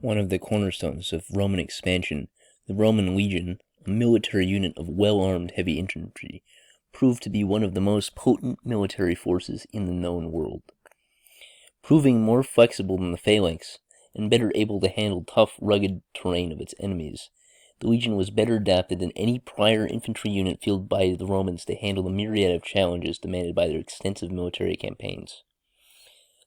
One of the cornerstones of Roman expansion, the Roman legion, a military unit of well-armed heavy infantry, proved to be one of the most potent military forces in the known world. Proving more flexible than the phalanx, and better able to handle tough, rugged terrain of its enemies, the legion was better adapted than any prior infantry unit fielded by the Romans to handle the myriad of challenges demanded by their extensive military campaigns.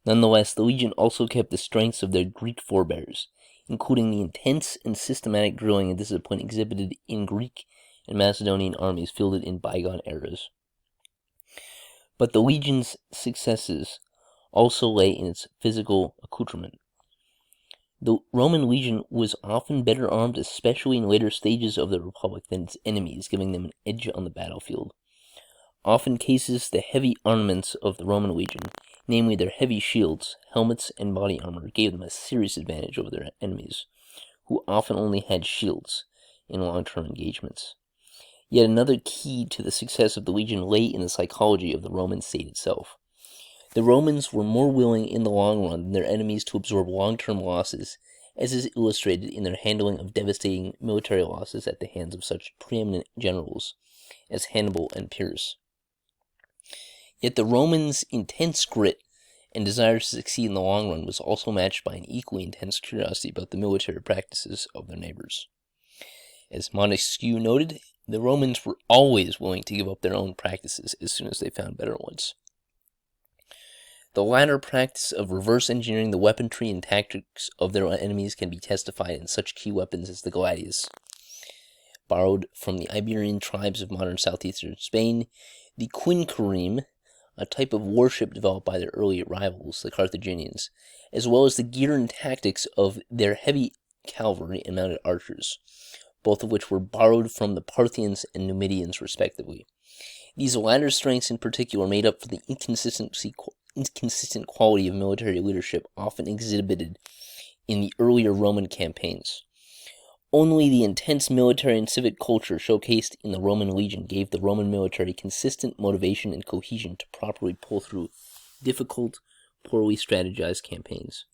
Nonetheless, the legion also kept the strengths of their Greek forebears, including the intense and systematic drilling and discipline exhibited in Greek and Macedonian armies fielded in bygone eras. But the legion's successes also lay in its physical accoutrement. The Roman legion was often better armed, especially in later stages of the Republic, than its enemies, giving them an edge on the battlefield. Often cases, the heavy armaments of the Roman legion, namely their heavy shields, helmets, and body armor, gave them a serious advantage over their enemies, who often only had shields in long-term engagements. Yet another key to the success of the legion lay in the psychology of the Roman state itself. The Romans were more willing in the long run than their enemies to absorb long-term losses, as is illustrated in their handling of devastating military losses at the hands of such preeminent generals as Hannibal and Pyrrhus. Yet the Romans' intense grit and desire to succeed in the long run was also matched by an equally intense curiosity about the military practices of their neighbors. As Montesquieu noted, the Romans were always willing to give up their own practices as soon as they found better ones. The latter practice of reverse engineering the weaponry and tactics of their enemies can be testified in such key weapons as the gladius, borrowed from the Iberian tribes of modern southeastern Spain, the quinquereme, a type of warship developed by their early rivals, the Carthaginians, as well as the gear and tactics of their heavy cavalry and mounted archers, both of which were borrowed from the Parthians and Numidians respectively. These latter strengths in particular made up for the inconsistent quality of military leadership often exhibited in the earlier Roman campaigns. Only the intense military and civic culture showcased in the Roman legion gave the Roman military consistent motivation and cohesion to properly pull through difficult, poorly strategized campaigns.